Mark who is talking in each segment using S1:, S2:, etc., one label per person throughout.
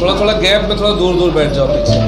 S1: थोड़ा थोड़ा गैप में थोड़ा दूर दूर बैठ जाओ पीछे।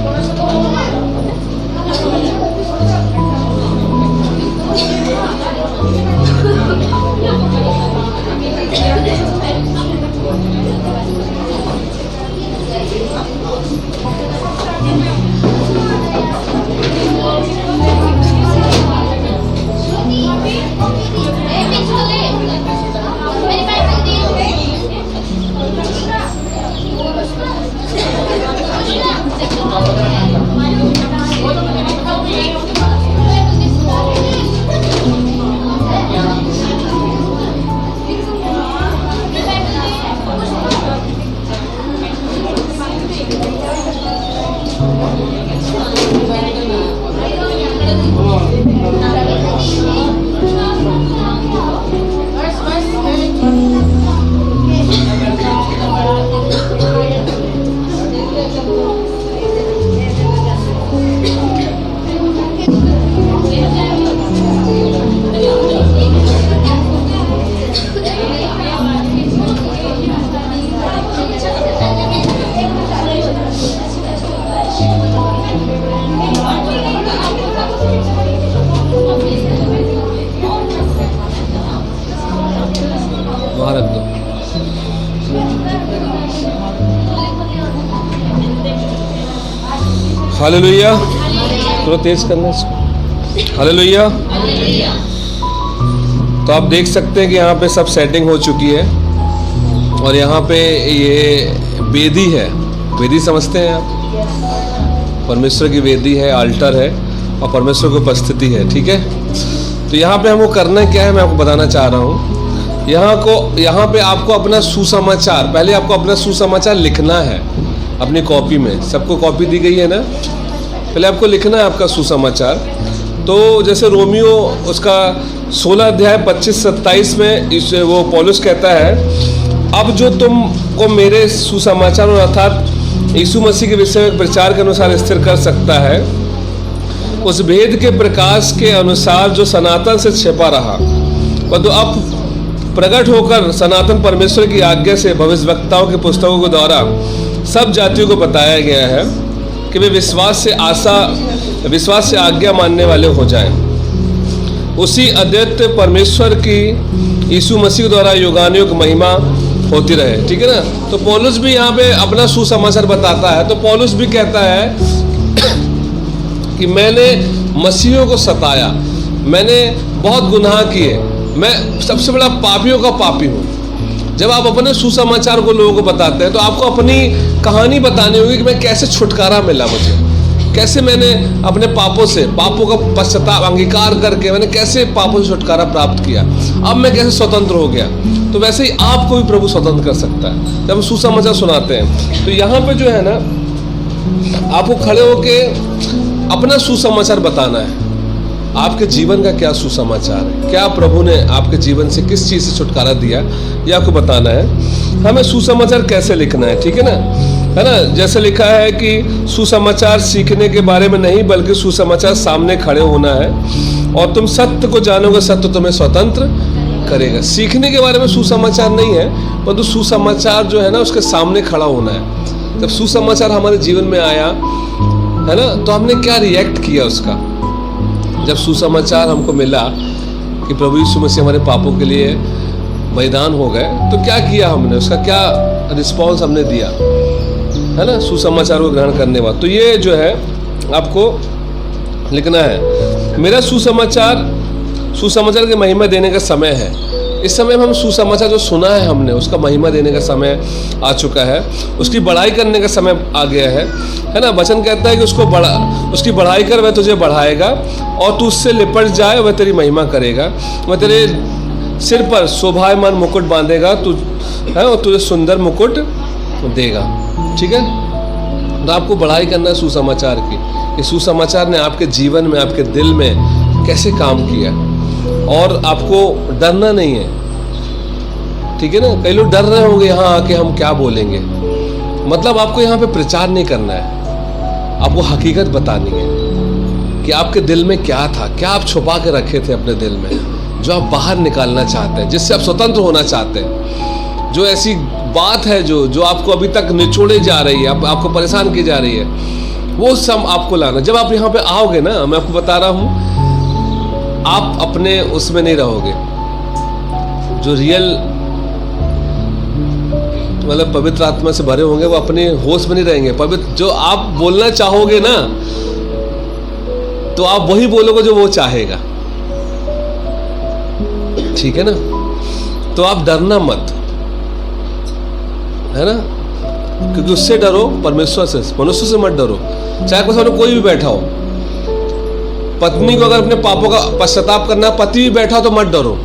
S1: हालेलुया, थोड़ा तेज करना इसको। हालेलुया। तो आप देख सकते हैं कि यहाँ पे सब सेटिंग हो चुकी है और यहाँ पे ये वेदी है। वेदी समझते हैं आप? परमेश्वर की वेदी है, आल्टर है और परमेश्वर की उपस्थिति है। ठीक है, तो यहाँ पे हमको करना क्या है मैं आपको बताना चाह रहा हूँ। यहाँ पे आपको अपना सुसमाचार, पहले आपको अपना सुसमाचार लिखना है अपनी कॉपी में। सबको कॉपी दी गई है ना? पहले आपको लिखना है आपका सुसमाचार। तो जैसे रोमियो उसका 16 अध्याय 25-27 में वो पौलुस कहता है, अब जो तुमको मेरे सुसमाचार और अर्थात यीशु मसीह के विषय में प्रचार के अनुसार स्थिर कर सकता है, उस भेद के प्रकाश के अनुसार जो सनातन से छिपा रहा, परंतु अब प्रकट होकर सनातन परमेश्वर की आज्ञा से भविष्यवक्ताओं के पुस्तकों के द्वारा सब जातियों को बताया गया है कि वे विश्वास से आज्ञा मानने वाले हो जाएं। उसी अद्वितीय परमेश्वर की यीशु मसीह द्वारा युगानुयुग महिमा होती रहे। ठीक है ना? तो पौलुस भी यहाँ पे अपना सुसमाचार बताता है। तो पौलुस भी कहता है कि मैंने मसीहियों को सताया, मैंने बहुत गुनाह किए, मैं सबसे बड़ा पापियों का पापी हूँ। जब आप अपने सुसमाचार को लोगों को बताते हैं तो आपको अपनी कहानी बतानी होगी कि मैं कैसे छुटकारा मिला, मुझे कैसे मैंने अपने पापों का पश्चाताप अंगीकार करके मैंने कैसे पापों से छुटकारा प्राप्त किया, अब मैं कैसे स्वतंत्र हो गया। तो वैसे ही आपको भी प्रभु स्वतंत्र कर सकता है जब सुसमाचार सुनाते हैं। तो यहाँ पे जो है ना, आपको खड़े होके अपना सुसमाचार बताना है। आपके जीवन का क्या सुसमाचार है, क्या प्रभु ने आपके जीवन से किस चीज़ से छुटकारा दिया, ये आपको बताना है। हमें सुसमाचार कैसे लिखना है, ठीक है ना, है ना? जैसे लिखा है कि सुसमाचार सीखने के बारे में नहीं बल्कि सुसमाचार सामने खड़े होना है और तुम सत्य को जानोगे, सत्य तुम्हें स्वतंत्र करेगा। सीखने के बारे में सुसमाचार नहीं है, परंतु सुसमाचार जो है ना उसके सामने खड़ा होना है। जब सुसमाचार हमारे जीवन में आया है ना, तो हमने क्या रिएक्ट किया उसका। जब सुसमाचार हमको मिला कि प्रभु यीशु मसीह हमारे पापों के लिए मैदान हो गए, तो क्या किया हमने, उसका क्या रिस्पॉन्स हमने दिया, है ना, सुसमाचार को ग्रहण करने बाद। तो ये जो है आपको लिखना है। मेरा सुसमाचार की महिमा देने का समय है। इस समय हम सुसमाचार जो सुना है हमने उसका महिमा देने का समय आ चुका है, उसकी बढ़ाई करने का समय आ गया है ना। वचन कहता है कि उसकी बढ़ाई कर, वह तुझे बढ़ाएगा और तू उससे लिपट जाए, वह तेरी महिमा करेगा। वह तेरे सिर पर शोभायमान मुकुट बांधेगा है और तुझे सुंदर मुकुट देगा। ठीक है, तो आपको बढ़ाई करना है सुसमाचार की, कि सुसमाचार ने आपके जीवन में, आपके दिल में कैसे काम किया, और आपको डरना नहीं है। ठीक है ना, कई लोग डर रहे होंगे यहाँ आके हम क्या बोलेंगे। मतलब आपको यहाँ पे प्रचार नहीं करना है, आपको हकीकत बतानी है कि आपके दिल में क्या था, क्या आप छुपा के रखे थे अपने दिल में, जो आप बाहर निकालना चाहते हैं, जिससे आप स्वतंत्र होना चाहते हैं, जो ऐसी बात है जो आपको अभी तक निचोड़े जा रही है, आपको परेशान की जा रही है, वो सब आपको लाना। जब आप यहाँ पे आओगे ना, मैं आपको बता रहा हूँ, आप अपने उसमें नहीं रहोगे, जो रियल मतलब पवित्र आत्मा से भरे होंगे वो अपने होश में नहीं रहेंगे। पवित्र जो आप बोलना चाहोगे ना, तो आप वही बोलोगे जो वो चाहेगा, ठीक है ना। तो आप डरना मत, है ना, क्योंकि उससे डरो, परमेश्वर से, मनुष्य से मत डरो। चाहे कोई भी बैठा हो, पत्नी को अगर अपने पापों का पश्चाताप करना है, पति भी बैठा हो तो मत डरो।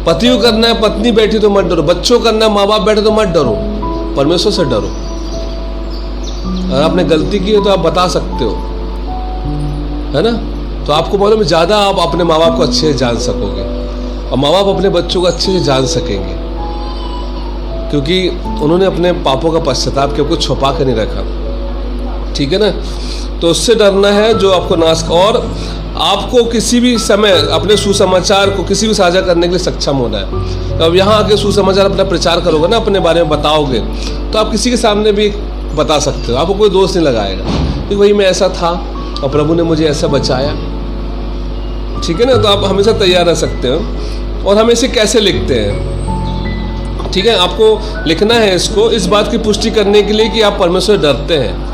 S1: पति को करना है, पत्नी बैठी तो मत डरो। बच्चों को करना है, माँ बाप बैठे तो मत डरो, परमेश्वर से डरो। अगर आपने गलती की है तो आप बता सकते हो, है ना। तो आपको मालूम है, ज्यादा आप अपने माँ बाप को अच्छे से जान सकोगे और माँ बाप अपने बच्चों को अच्छे से जान सकेंगे, क्योंकि उन्होंने अपने पापों का पश्चाताप के कुछ छुपा कर नहीं रखा, ठीक है ना। तो उससे डरना है जो आपको नाश, और आपको किसी भी समय अपने सुसमाचार को किसी भी साझा करने के लिए सक्षम होना है। तो अब यहाँ आके सुसमाचार अपना प्रचार करोगे ना, अपने बारे में बताओगे, तो आप किसी के सामने भी बता सकते हो, आपको कोई दोष नहीं लगाएगा कि भाई मैं ऐसा था और प्रभु ने मुझे ऐसा बचाया, ठीक है ना। तो आप हमेशा तैयार रह सकते हो। और हम इसे कैसे लिखते हैं, ठीक है, आपको लिखना है इसको इस बात की पुष्टि करने के लिए कि आप परमेश्वर से डरते हैं।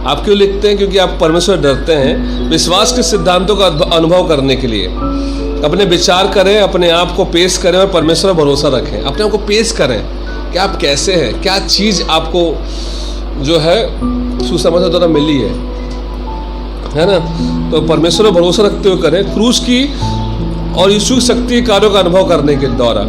S1: आप क्यों लिखते हैं? क्योंकि आप परमेश्वर डरते हैं, विश्वास के सिद्धांतों का अनुभव करने के लिए। अपने विचार करें, अपने आप को पेश करें और परमेश्वर पर भरोसा रखें। अपने आप को पेश करें कि आप कैसे हैं, क्या चीज़ आपको जो है सुसमाचार द्वारा मिली है ना। तो परमेश्वर पर भरोसा रखते हुए करें। क्रूस की और यीशु की शक्ति कार्यों का अनुभव करने के द्वारा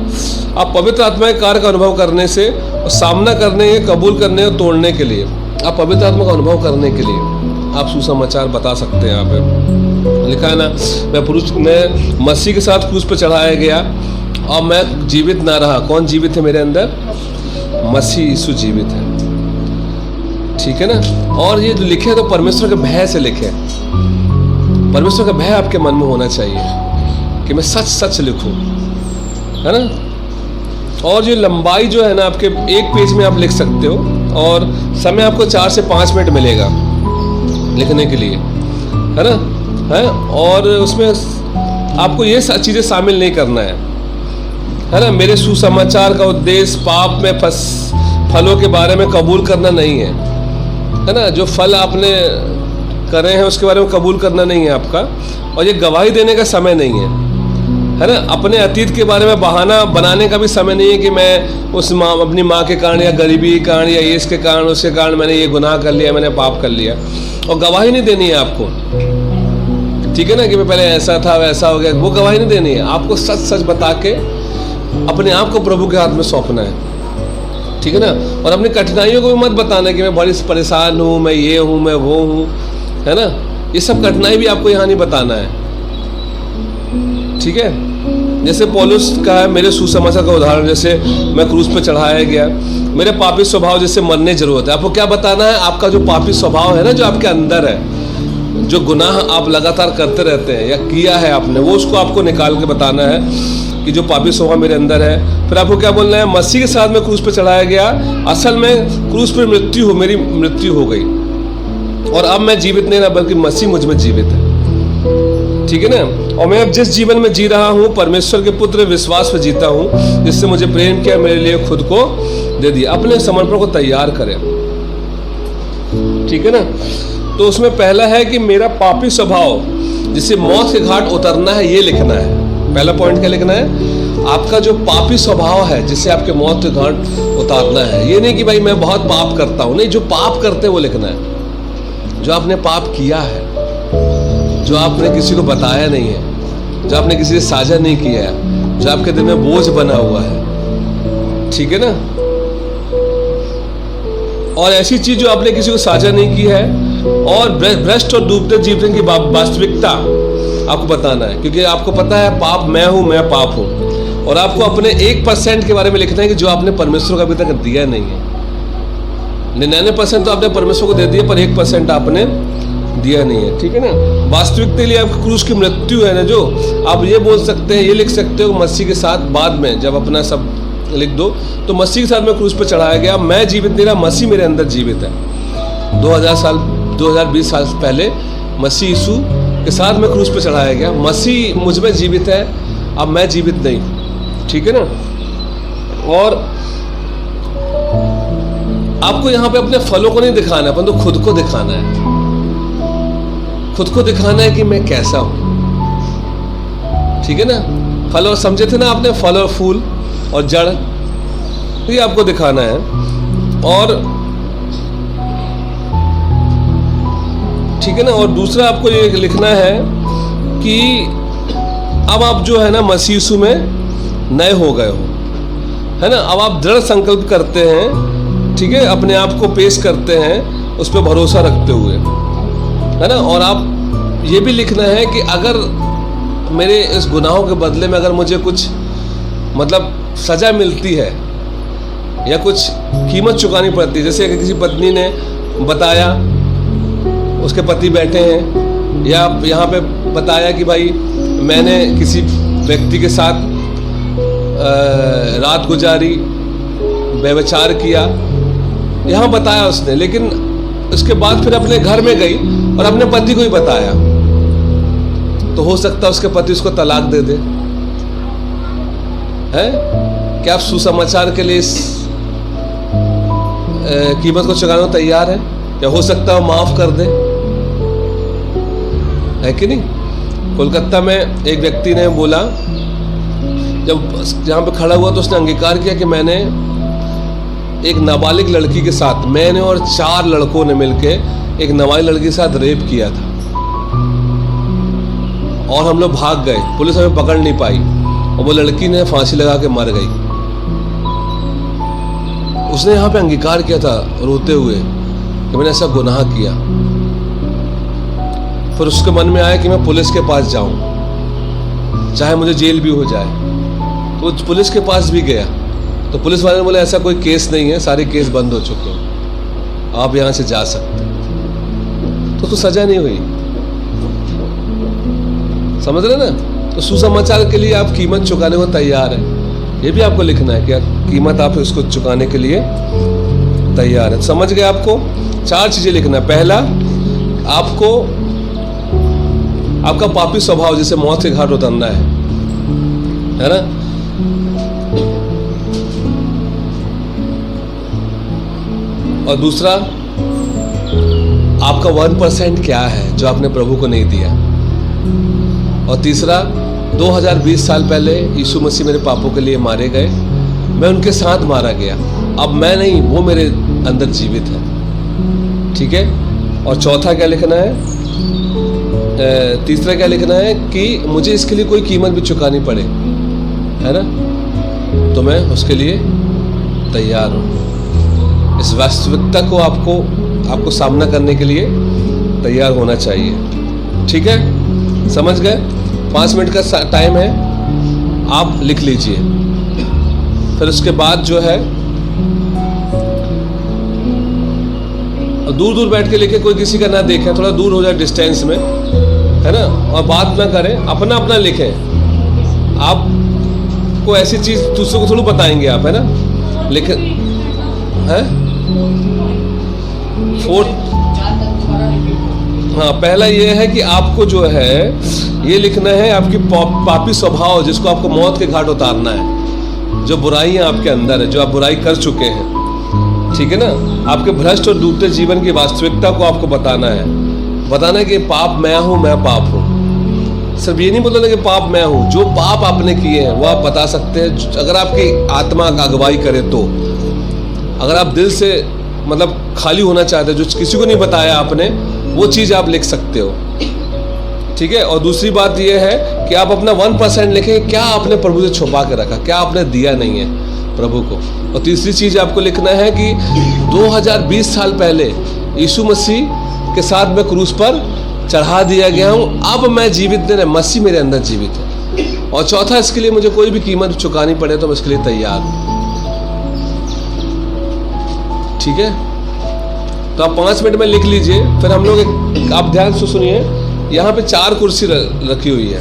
S1: आप पवित्र आत्मा के कार्य का अनुभव करने से और सामना करने, कबूल करने और तोड़ने के लिए, आप पवित्र आत्मा का अनुभव करने के लिए आप सुसमाचार बता सकते हैं। यहाँ पे लिखा है ना, मैं मसीह के साथ क्रूस पर चढ़ाया गया और मैं जीवित ना रहा। कौन जीवित है मेरे अंदर? मसीह यीशु जीवित है, ठीक है ना। और ये जो लिखे तो परमेश्वर के भय से लिखे। परमेश्वर का भय आपके मन में होना चाहिए कि मैं सच सच लिखूं, है ना। और ये लंबाई जो है ना, आपके एक पेज में आप लिख सकते हो और समय आपको 4 से 5 मिनट मिलेगा लिखने के लिए, है ना, है। और उसमें आपको ये चीज़ें शामिल नहीं करना है ना। मेरे सुसमाचार का उद्देश्य पाप में फलों के बारे में कबूल करना नहीं है ना। जो फल आपने करे हैं उसके बारे में कबूल करना नहीं है आपका। और ये गवाही देने का समय नहीं है ना। अपने अतीत के बारे में बहाना बनाने का भी समय नहीं है कि मैं अपनी माँ के कारण या गरीबी के कारण या इसके कारण उसके कारण मैंने ये गुनाह कर लिया, मैंने पाप कर लिया। और गवाही नहीं देनी है आपको, ठीक है ना, कि मैं पहले ऐसा था वैसा हो गया, वो गवाही नहीं देनी है। आपको सच सच बता के अपने आप को प्रभु के हाथ में सौंपना है, ठीक है ना। और अपनी कठिनाइयों को भी मत बताना कि मैं बड़ी परेशान हूँ, मैं ये हूँ, मैं वो हूँ, है ना। ये सब कठिनाई भी आपको यहाँ नहीं बताना है, ठीक है। जैसे पौलुस का है, मेरे सुसमाचार का उदाहरण, जैसे मैं क्रूस पे चढ़ाया गया, मेरे पापी स्वभाव जैसे मरने जरूरत है। आपको क्या बताना है? आपका जो पापी स्वभाव है ना, जो आपके अंदर है, जो गुनाह आप लगातार करते रहते हैं या किया है आपने, वो उसको आपको निकाल के बताना है कि जो पापी स्वभाव मेरे अंदर है। फिर आपको क्या बोलना है? मसीह के साथ में क्रूस पे चढ़ाया गया, असल में क्रूस पर मेरी मृत्यु हो गई और अब मैं जीवित नहीं रहा बल्कि मसीह मुझ में जीवित है, ठीक है ना। और मैं अब जिस जीवन में जी रहा हूँ परमेश्वर के पुत्र विश्वास पर जीता हूँ, जिससे मुझे प्रेम किया, मेरे लिए खुद को दे दिया। अपने समर्पण को तैयार करें, ठीक है ना। तो उसमें पहला है कि मेरा पापी स्वभाव जिसे मौत के घाट उतरना है, ये लिखना है। पहला पॉइंट क्या लिखना है? आपका जो पापी स्वभाव है जिससे आपके मौत के घाट उतारना है। ये नहीं कि भाई मैं बहुत पाप करता हूँ, नहीं, जो पाप करते हैं वो लिखना है। जो आपने पाप किया है, जो आपने किसी को बताया नहीं है, जो आपने किसी से साझा नहीं किया है, जो आपके दिल में बोझ बना हुआ है, ठीक है ना। और ऐसी चीज जो आपने किसी को साझा नहीं की है, और भ्रष्ट और डूबते जीवन की वास्तविकता आपको बताना है, क्योंकि आपको पता है पाप मैं हूं, मैं पाप हूं। और आपको अपने 1% के बारे में लिखना है कि जो आपने परमेश्वर को अभी तक दिया नहीं है। 99% तो आपने परमेश्वर को दे दिया, पर 1% आपने दिया नहीं है, ठीक है ना। वास्तविकता के लिए आपकी क्रूस की मृत्यु है ना, जो आप ये बोल सकते हैं, ये लिख सकते हो मसीह के साथ बाद में जब अपना सब लिख दो तो मसीह के साथ मैं क्रूस पर चढ़ाया गया, मैं जीवित नहीं रहा, मसीह मेरे अंदर जीवित है। 2020 साल पहले मसीह यीशु के साथ मैं क्रूस पर चढ़ाया गया, मसीह मुझ में जीवित है, अब मैं जीवित नहीं, ठीक है ना। और आपको यहाँ पे अपने फलों को नहीं दिखाना है, परंतु खुद को दिखाना है, खुद को दिखाना है कि मैं कैसा हूं, ठीक है ना। फल और समझे थे ना आपने, फल और फूल और जड़, ये आपको दिखाना है। और ठीक है ना। और दूसरा आपको ये लिखना है कि अब आप जो है ना मसीह यीशु में नए हो गए हो, है ना। अब आप दृढ़ संकल्प करते हैं, ठीक है, अपने आप को पेश करते हैं उस पर भरोसा रखते हुए, है ना। और आप ये भी लिखना है कि अगर मेरे इस गुनाहों के बदले में अगर मुझे कुछ मतलब सज़ा मिलती है या कुछ कीमत चुकानी पड़ती है, जैसे किसी पत्नी ने बताया, उसके पति बैठे हैं, या यहाँ पे बताया कि भाई मैंने किसी व्यक्ति के साथ रात गुजारी, व्यभिचार किया, यहाँ बताया उसने, लेकिन उसके बाद फिर अपने घर में गई और अपने पति को ही बताया, तो हो सकता है उसके पति उसको तलाक दे दे, है। क्या आप सुसमाचार के लिए इस कीमत को चुकाने को तैयार है? या हो सकता है माफ कर दे, है कि नहीं। कोलकाता में एक व्यक्ति ने बोला, जब यहाँ पे खड़ा हुआ तो उसने अंगीकार किया कि मैंने एक नाबालिग लड़की के साथ, मैंने और 4 लड़कों ने मिलके एक नाबालिग लड़की के साथ रेप किया था, और हम लोग भाग गए, पुलिस हमें पकड़ नहीं पाई, और वो लड़की ने फांसी लगा के मर गई। उसने यहाँ पे अंगीकार किया था रोते हुए कि मैंने ऐसा गुनाह किया। फिर उसके मन में आया कि मैं पुलिस के पास जाऊं, चाहे मुझे जेल भी हो जाए, तो वो पुलिस के पास भी गया, तो पुलिस वाले ने बोला ऐसा कोई केस नहीं है, सारे केस बंद हो चुके हैं, आप यहाँ से जा सकते हैं। तो सजा नहीं हुई, समझ रहे ना। तो सुसमाचार के लिए आप कीमत चुकाने को तैयार है, ये भी आपको लिखना है कि कीमत आप इसको चुकाने के लिए तैयार है। समझ गए। आपको 4 चीजें लिखना है। पहला, आपको आपका पापी स्वभाव जिसे मौत के घाट उतरना है ना। और दूसरा, आपका 1% क्या है जो आपने प्रभु को नहीं दिया। और तीसरा, 2020 साल पहले यीशु मसीह मेरे पापों के लिए मारे गए, मैं उनके साथ मारा गया, अब मैं नहीं, वो मेरे अंदर जीवित है, ठीक है। और चौथा क्या लिखना है, तीसरा क्या लिखना है कि मुझे इसके लिए कोई कीमत भी चुकानी पड़े, है ना, तो मैं उसके लिए तैयार हूँ। इस वास्तविकता को आपको सामना करने के लिए तैयार होना चाहिए, ठीक है। समझ गए। 5 मिनट का टाइम है, आप लिख लीजिए। फिर उसके बाद जो है दूर दूर बैठ के लिखे, कोई किसी का ना देखे, थोड़ा दूर हो जाए डिस्टेंस में, है ना। और बात ना करें, अपना अपना लिखें। आपको ऐसी चीज दूसरों को थोड़ा बताएंगे आप, है ना। लिख है हाँ, पहला ये है कि आपको जो है ये लिखना है आपकी पापी स्वभाव जिसको आपको मौत के घाट उतारना है, जो बुराइयां आपके अंदर है, जो आप बुराई कर चुके हैं, ठीक है ना। आपके भ्रष्ट और डूबते जीवन की वास्तविकता को आपको बताना है कि पाप मैं हूं, मैं पाप हूं। सिर्फ ये नहीं बोलना कि पाप मैं हूं, जो पाप आपने किए हैं वो आप बता सकते हैं, अगर आपकी आत्मा का अगुवाई करे तो। अगर आप दिल से मतलब खाली होना चाहते हैं, जो किसी को नहीं बताया आपने, वो चीज़ आप लिख सकते हो, ठीक है। और दूसरी बात यह है कि आप अपना 1% लिखें, क्या आपने प्रभु से छुपा के रखा, क्या आपने दिया नहीं है प्रभु को। और तीसरी चीज़ आपको लिखना है कि 2020 साल पहले यीशु मसीह के साथ मैं क्रूस पर चढ़ा दिया गया हूँ, अब मैं जीवित नहीं, मसीह मेरे अंदर जीवित है। और चौथा, इसके लिए मुझे कोई भी कीमत चुकानी पड़े तो मैं इसके लिए तैयार हूँ, ठीक है। तो आप 5 मिनट में लिख लीजिए। फिर हम लोग आप ध्यान से सुनिए, यहाँ पे 4 कुर्सी रखी हुई है।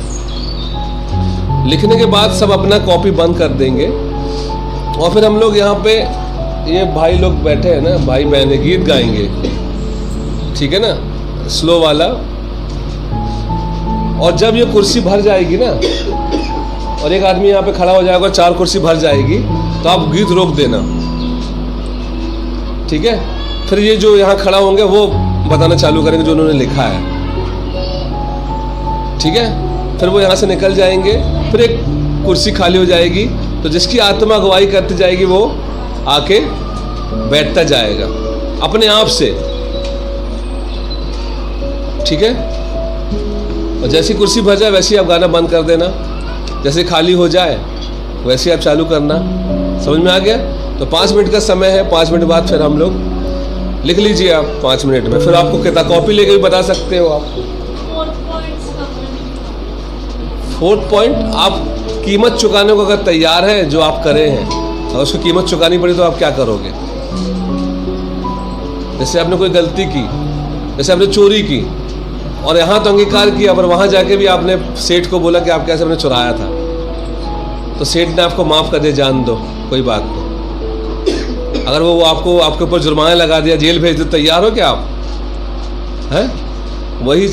S1: लिखने के बाद सब अपना कॉपी बंद कर देंगे और फिर हम लोग यहाँ पे ये भाई लोग बैठे हैं ना, भाई बहने गीत गाएंगे, ठीक है ना, स्लो वाला। और जब ये कुर्सी भर जाएगी ना और एक आदमी यहाँ पे खड़ा हो जाएगा, 4 कुर्सी भर जाएगी, तो आप गीत रोक देना, ठीक है। फिर ये जो यहाँ खड़ा होंगे वो बताना चालू करेंगे जो उन्होंने लिखा है, ठीक है। फिर वो यहाँ से निकल जाएंगे, फिर एक कुर्सी खाली हो जाएगी, तो जिसकी आत्मा अगुवाई करती जाएगी वो आके बैठता जाएगा अपने आप से, ठीक है। और जैसी कुर्सी भर जाए वैसे ही आप गाना बंद कर देना, जैसे खाली हो जाए वैसे ही आप चालू करना। समझ में आ गया? तो 5 मिनट का समय है, 5 मिनट बाद फिर हम लोग लिख लीजिए आप 5 मिनट में। फिर आपको कितना कॉपी लेके भी बता सकते हो आप। 4th पॉइंट, आप कीमत चुकाने को अगर तैयार हैं जो आप करे हैं, और उसकी कीमत चुकानी पड़ी तो आप क्या करोगे। जैसे आपने कोई गलती की, जैसे आपने चोरी की और यहाँ तो अंगीकार किया, पर वहाँ जाके भी आपने सेठ को बोला कि आप कैसे हमने चुराया था, तो सेठ ने आपको माफ़ कर दिया, जान दो कोई बात नहीं। अगर वो आपको आपके ऊपर जुर्माना लगा दिया, जेल भेज दो, तैयार हो क्या आप? हैं? वही